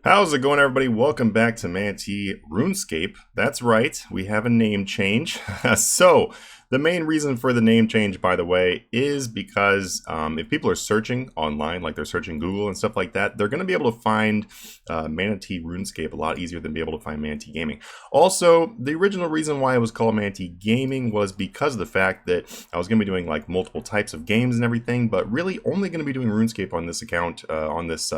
How's it going, everybody? Welcome back to Manatee Runescape. That's right, we have a name change. So, the main reason for the name change, by the way, is because if people are searching online, like they're searching Google and stuff like that, they're going to be able to find Manatee Runescape a lot easier than be able to find Manatee Gaming. Also, the original reason why it was called Manatee Gaming was because of the fact that I was going to be doing like multiple types of games and everything, but really only going to be doing RuneScape on this account, on this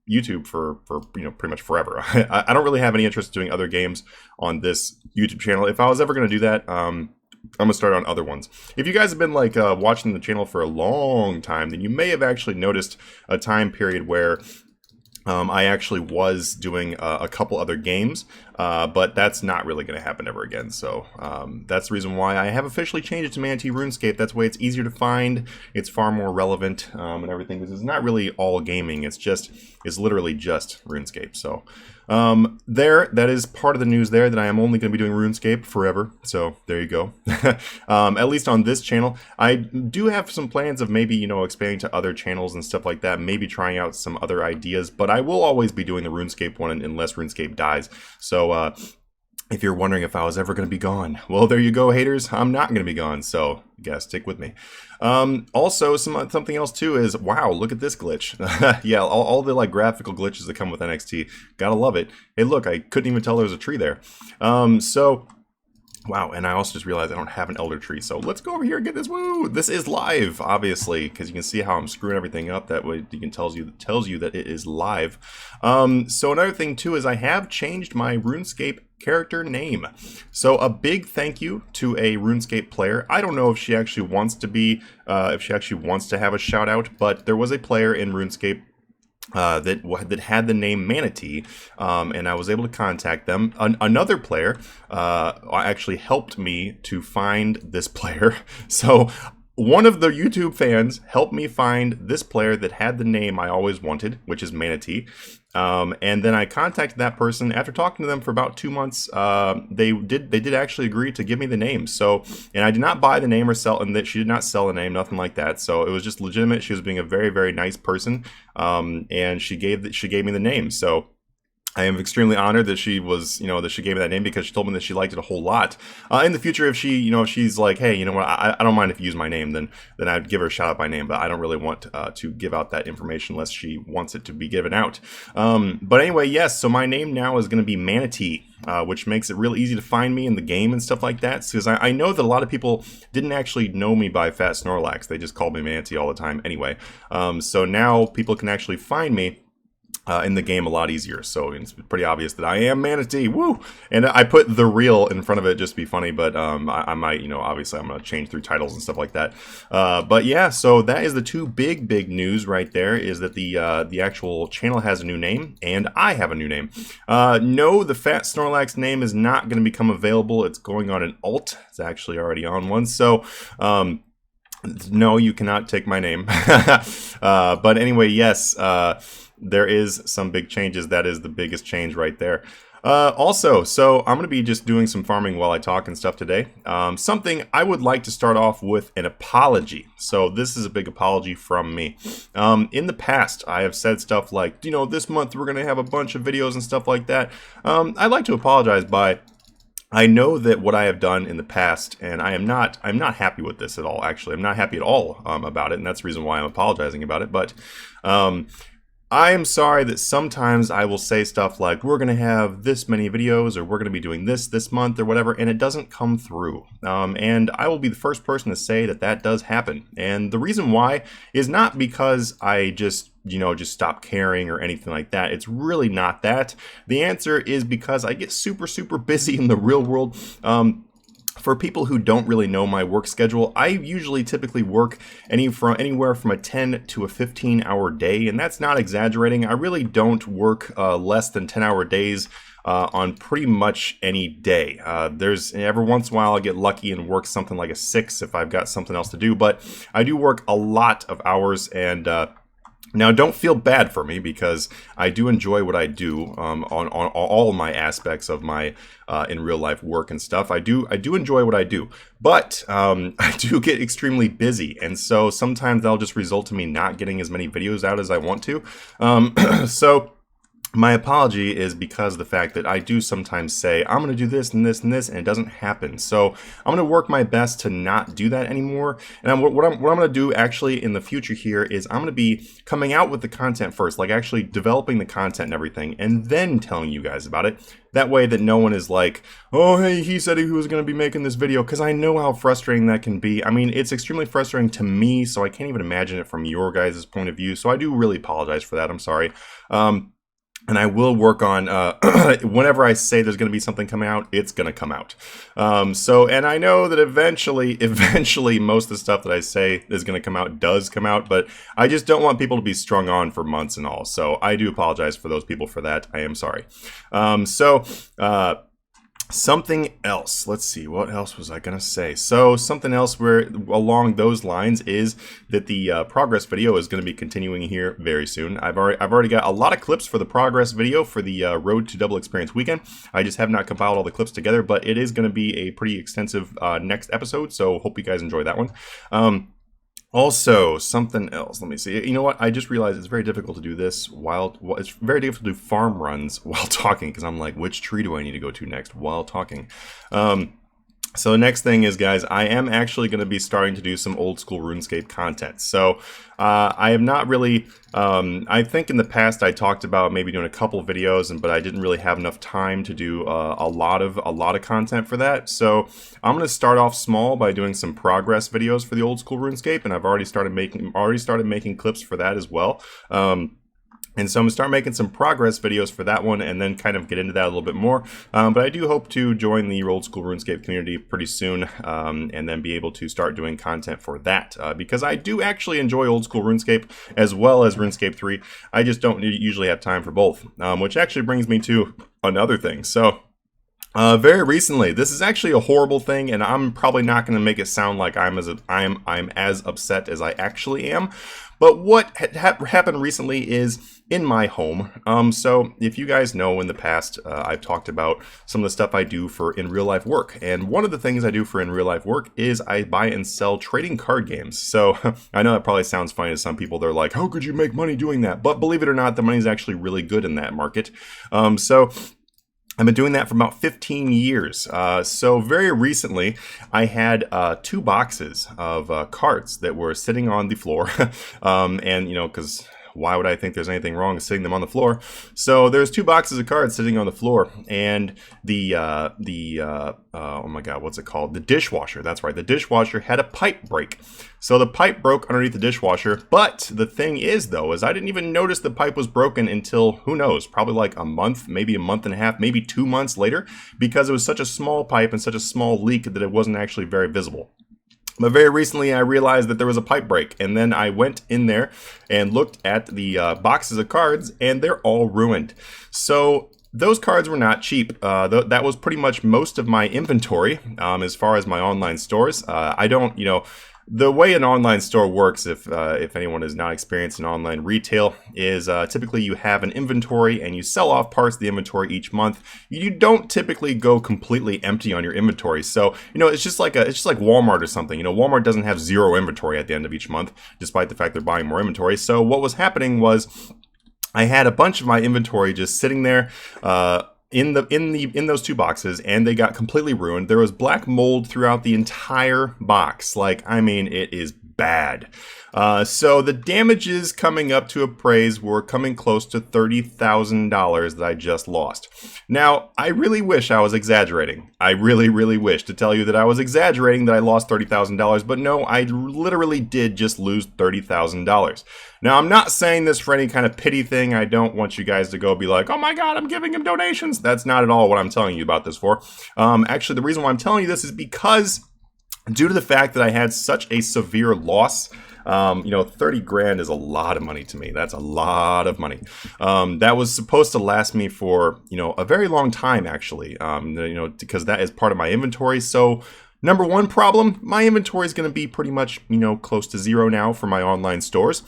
YouTube for pretty much forever. I don't really have any interest in doing other games on this YouTube channel. If I was ever going to do that, I'm gonna start on other ones. If you guys have been like watching the channel for a long time, then you may have actually noticed a time period where I actually was doing a couple other games, but that's not really going to happen ever again. So that's the reason why I have officially changed it to Manatee RuneScape. That's why it's easier to find. It's far more relevant and everything. Because it's not really all gaming. It's literally just RuneScape. So that is part of the news there, that I am only going to be doing RuneScape forever. So there you go. At least on this channel. I do have some plans of maybe, expanding to other channels and stuff like that. Maybe trying out some other ideas. But I will always be doing the RuneScape one unless RuneScape dies. So if you're wondering if I was ever going to be gone, well, there you go, haters. I'm not going to be gone, so you gotta stick with me. Also, something else too is, wow, look at this glitch. Yeah, all the like graphical glitches that come with NXT, gotta love it. Hey, look, I couldn't even tell there was a tree there. Wow, and I also just realized I don't have an elder tree, so let's go over here and get this. Woo! This is live, obviously, because you can see how I'm screwing everything up. That way, you can tells you that it is live. So another thing too is I have changed my RuneScape character name. So a big thank you to a RuneScape player. I don't know if she actually wants to be, if she actually wants to have a shout out, but there was a player in RuneScape that had the name Manatee, and I was able to contact them. Another player actually helped me to find this player. So one of the YouTube fans helped me find this player that had the name I always wanted, which is Manatee. And then I contacted that person. After talking to them for about 2 months, they did actually agree to give me the name. So, and I did not buy the name or sell, and that she did not sell the name, nothing like that. So it was just legitimate. She was being a very, very nice person, and she gave me the name. So I am extremely honored that she was, that she gave me that name, because she told me that she liked it a whole lot. In the future, if she, if she's like, hey, you know what, I don't mind if you use my name, then I'd give her a shout out by name, but I don't really want to give out that information unless she wants it to be given out. But anyway, yes, so my name now is going to be Manatee, which makes it real easy to find me in the game and stuff like that, because I know that a lot of people didn't actually know me by Fat Snorlax. They just called me Manatee all the time anyway. So now people can actually find me in the game a lot easier. So it's pretty obvious that I am Manatee. Woo! And I put the real in front of it just to be funny, but I might, obviously I'm going to change through titles and stuff like that. But yeah, so that is the two big news right there, is that the actual channel has a new name, and I have a new name. No, the Fat Snorlax name is not going to become available. It's going on an alt. It's actually already on one. So, no, you cannot take my name. But anyway, yes, there is some big changes. That is the biggest change right there. Also, so I'm going to be just doing some farming while I talk and stuff today. Something I would like to start off with an apology. So this is a big apology from me. In the past, I have said stuff like, this month we're going to have a bunch of videos and stuff like that. I'd like to apologize by... I know that what I have done in the past, and I'm not happy with this at all, actually. I'm not happy at all about it, and that's the reason why I'm apologizing about it. But I am sorry that sometimes I will say stuff like, we're going to have this many videos, or we're going to be doing this month, or whatever, and it doesn't come through. And I will be the first person to say that does happen. And the reason why is not because I just stop caring or anything like that. It's really not that. The answer is because I get super busy in the real world. For people who don't really know my work schedule, I usually typically work anywhere from a 10 to a 15-hour day, and that's not exaggerating. I really don't work less than 10-hour days on pretty much any day. There's every once in a while I get lucky and work something like a 6 if I've got something else to do, but I do work a lot of hours, and now, don't feel bad for me, because I do enjoy what I do on all my aspects of my in real life work and stuff. I do enjoy what I do, but I do get extremely busy, and so sometimes that'll just result in me not getting as many videos out as I want to. So My apology is because of the fact that I do sometimes say, I'm going to do this and this and this, and it doesn't happen. So I'm going to work my best to not do that anymore. And what I'm going to do actually in the future here is I'm going to be coming out with the content first, like actually developing the content and everything, and then telling you guys about it. That way that no one is like, oh, hey, he said he was going to be making this video, because I know how frustrating that can be. I mean, it's extremely frustrating to me, so I can't even imagine it from your guys' point of view. So I do really apologize for that. I'm sorry. And I will work on, whenever I say there's going to be something coming out, it's going to come out. And I know that eventually, most of the stuff that I say is going to come out does come out, but I just don't want people to be strung on for months and all. So I do apologize for those people for that. I am sorry. Something else. Let's see. What else was I going to say? So something else where along those lines is that the progress video is going to be continuing here very soon. I've already got a lot of clips for the progress video for the Road to Double Experience weekend. I just have not compiled all the clips together, but it is going to be a pretty extensive next episode. So hope you guys enjoy that one. Also, something else. Let me see. You know what? I just realized it's very difficult to do this it's very difficult to do farm runs while talking, because I'm like, which tree do I need to go to next while talking? So the next thing is, guys, I am actually going to be starting to do some old school RuneScape content. So I have not really, I think in the past I talked about maybe doing a couple videos, but I didn't really have enough time to do a lot of content for that. So I'm going to start off small by doing some progress videos for the old school RuneScape, and I've already started making clips for that as well. And so I'm going to start making some progress videos for that one, and then kind of get into that a little bit more. But I do hope to join the old school RuneScape community pretty soon, and then be able to start doing content for that. Because I do actually enjoy old school RuneScape as well as RuneScape 3. I just don't usually have time for both. Which actually brings me to another thing. So very recently, this is actually a horrible thing, and I'm probably not going to make it sound like I'm as upset as I actually am. But what happened recently is in my home. So if you guys know, in the past, I've talked about some of the stuff I do for in real life work. And one of the things I do for in real life work is I buy and sell trading card games. So I know that probably sounds funny to some people. They're like, how could you make money doing that? But believe it or not, the money's actually really good in that market. So I've been doing that for about 15 years. So very recently, I had 2 boxes of cards that were sitting on the floor. And, you know, because why would I think there's anything wrong with sitting them on the floor? So there's 2 boxes of cards sitting on the floor, and oh my God, what's it called? The dishwasher. That's right. The dishwasher had a pipe break. So the pipe broke underneath the dishwasher. But the thing is, though, is I didn't even notice the pipe was broken until, who knows, probably like a month, maybe a month and a half, maybe 2 months later, because it was such a small pipe and such a small leak that it wasn't actually very visible. But very recently, I realized that there was a pipe break, and then I went in there and looked at the boxes of cards, and they're all ruined. So those cards were not cheap. That was pretty much most of my inventory as far as my online stores. I don't, you know, the way an online store works, if anyone is not experienced in online retail, is typically you have an inventory and you sell off parts of the inventory each month. You don't typically go completely empty on your inventory. So, you know, it's just like Walmart or something. You know, Walmart doesn't have zero inventory at the end of each month, despite the fact they're buying more inventory. So what was happening was I had a bunch of my inventory just sitting there in those 2 boxes, and they got completely ruined. There was black mold throughout the entire box. Like, I mean, it is bad. So the damages coming up to appraise were coming close to $30,000 that I just lost. Now, I really wish I was exaggerating. I really, really wish to tell you that I was exaggerating, that I lost $30,000, but no, I literally did just lose $30,000. Now, I'm not saying this for any kind of pity thing. I don't want you guys to go be like, oh my God, I'm giving him donations. That's not at all what I'm telling you about this for. Actually, the reason why I'm telling you this is because due to the fact that I had such a severe loss, you know, 30 grand is a lot of money to me. That's a lot of money. That was supposed to last me for, you know, a very long time, actually, you know, because that is part of my inventory. So number one problem, my inventory is going to be pretty much, you know, close to zero now for my online stores.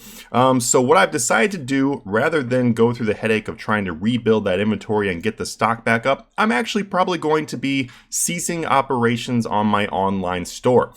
So what I've decided to do, rather than go through the headache of trying to rebuild that inventory and get the stock back up, I'm actually probably going to be ceasing operations on my online store.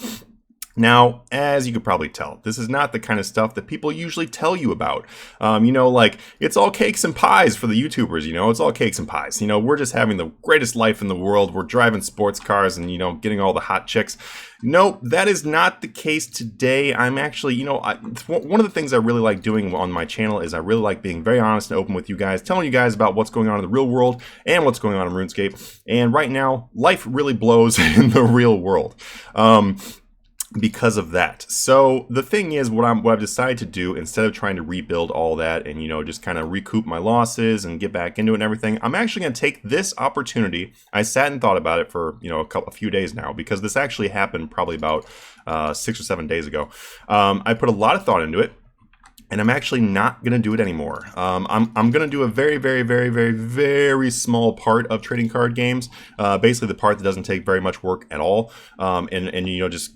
Now, as you could probably tell, this is not the kind of stuff that people usually tell you about. Like, it's all cakes and pies for the YouTubers, it's all cakes and pies. We're just having the greatest life in the world. We're driving sports cars and, getting all the hot chicks. Nope, that is not the case today. I'm actually, one of the things I really like doing on my channel is I really like being very honest and open with you guys, telling you guys about what's going on in the real world and what's going on in RuneScape. And right now, life really blows in the real world. Because of that. So the thing is, what I've decided to do, instead of trying to rebuild all that and just kind of recoup my losses and get back into it and everything, I'm actually going to take this opportunity. I sat and thought about it for a few days now, because this actually happened probably about 6 or 7 days ago. I put a lot of thought into it, and I'm actually not going to do it anymore. I'm going to do a very, very, very, very, very small part of trading card games. Basically the part that doesn't take very much work at all. Just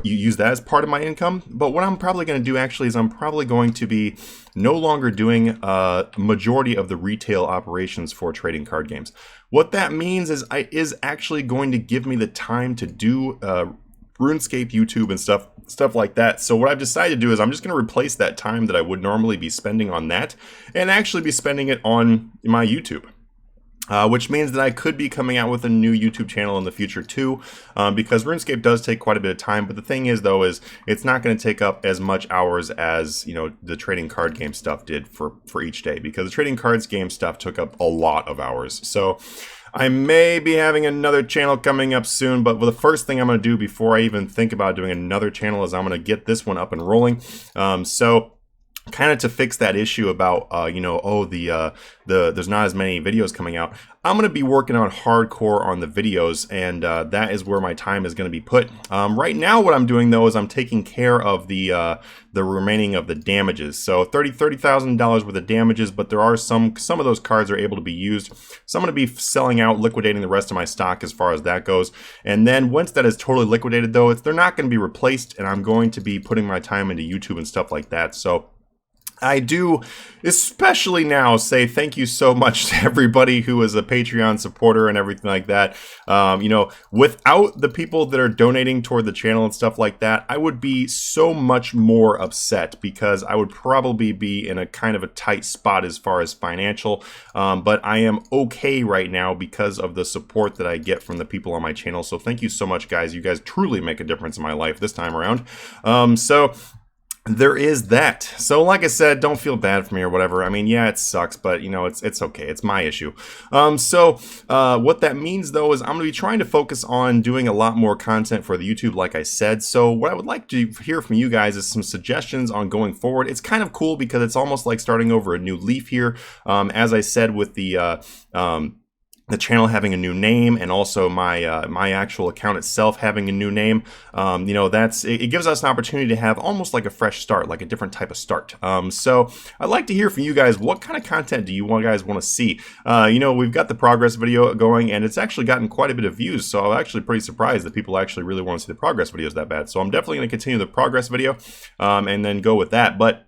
you use that as part of my income. But what I'm probably going to do actually is I'm probably going to be no longer doing a majority of the retail operations for trading card games. What that means is is actually going to give me the time to do RuneScape, YouTube, and stuff like that. So what I've decided to do is I'm just going to replace that time that I would normally be spending on that and actually be spending it on my YouTube. Which means that I could be coming out with a new YouTube channel in the future too, because RuneScape does take quite a bit of time. But the thing is, though, is it's not going to take up as much hours as the trading card game stuff did for each day, because the trading cards game stuff took up a lot of hours. So I may be having another channel coming up soon, but the first thing I'm going to do before I even think about doing another channel is I'm going to get this one up and rolling. So kind of to fix that issue about there's not as many videos coming out, I'm going to be working on hardcore on the videos, and that is where my time is going to be put. Right now what I'm doing though is I'm taking care of the remaining of the damages. So $30,000 worth of damages, but there are some of those cards are able to be used. So I'm going to be selling out, liquidating the rest of my stock as far as that goes. And then once that is totally liquidated though, they're not going to be replaced, and I'm going to be putting my time into YouTube and stuff like that. So I do, especially now, say thank you so much to everybody who is a Patreon supporter and everything like that. Without the people that are donating toward the channel and stuff like that, I would be so much more upset, because I would probably be in a kind of a tight spot as far as financial. But I am okay right now because of the support that I get from the people on my channel. So thank you so much, guys. You guys truly make a difference in my life this time around. So there is that. So like I said, don't feel bad for me or whatever. I mean, yeah, it sucks, but it's okay. It's my issue. What that means though is I'm going to be trying to focus on doing a lot more content for the YouTube, like I said. So what I would like to hear from you guys is some suggestions on going forward. It's kind of cool because it's almost like starting over a new leaf here. As I said, with the channel having a new name, and also my my actual account itself having a new name, it gives us an opportunity to have almost like a fresh start, like a different type of start. So I'd like to hear from you guys. What kind of content do you guys want to see? We've got the progress video going, and it's actually gotten quite a bit of views. So I'm actually pretty surprised that people actually really want to see the progress videos that bad. So I'm definitely going to continue the progress video, and then go with that. But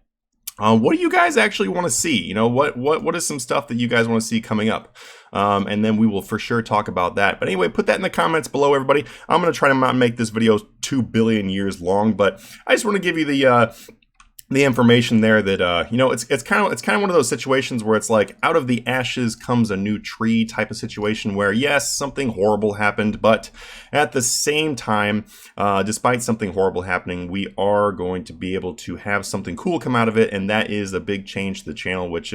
what do you guys actually want to see? What is some stuff that you guys want to see coming up? And then we will for sure talk about that. But anyway, put that in the comments below, everybody. I'm going to try to not make this video 2 billion years long, but I just want to give you the information there that it's kind of one of those situations where it's like out of the ashes comes a new tree type of situation, where yes, something horrible happened, but at the same time, despite something horrible happening, we are going to be able to have something cool come out of it, and that is a big change to the channel, which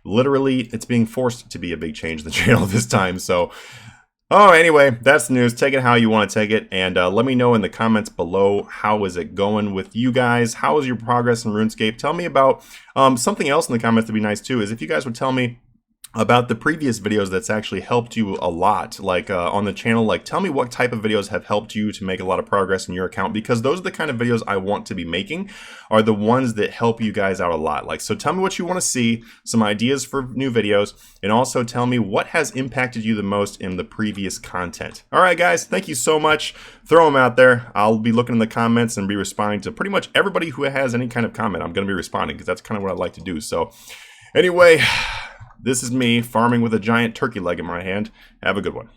literally it's being forced to be a big change to the channel this time. So anyway, that's the news. Take it how you want to take it, and let me know in the comments below, how is it going with you guys? How is your progress in RuneScape? Tell me about something else in the comments. To be nice too is if you guys would tell me about the previous videos that's actually helped you a lot, like on the channel. Like, tell me what type of videos have helped you to make a lot of progress in your account, because those are the kind of videos I want to be making, are the ones that help you guys out a lot. Like, so tell me what you want to see, some ideas for new videos, and also tell me what has impacted you the most in the previous content. All right, guys, thank you so much. Throw them out there. I'll be looking in the comments and be responding to pretty much everybody who has any kind of comment. I'm going to be responding, because that's kind of what I like to do. So anyway, this is me farming with a giant turkey leg in my hand. Have a good one.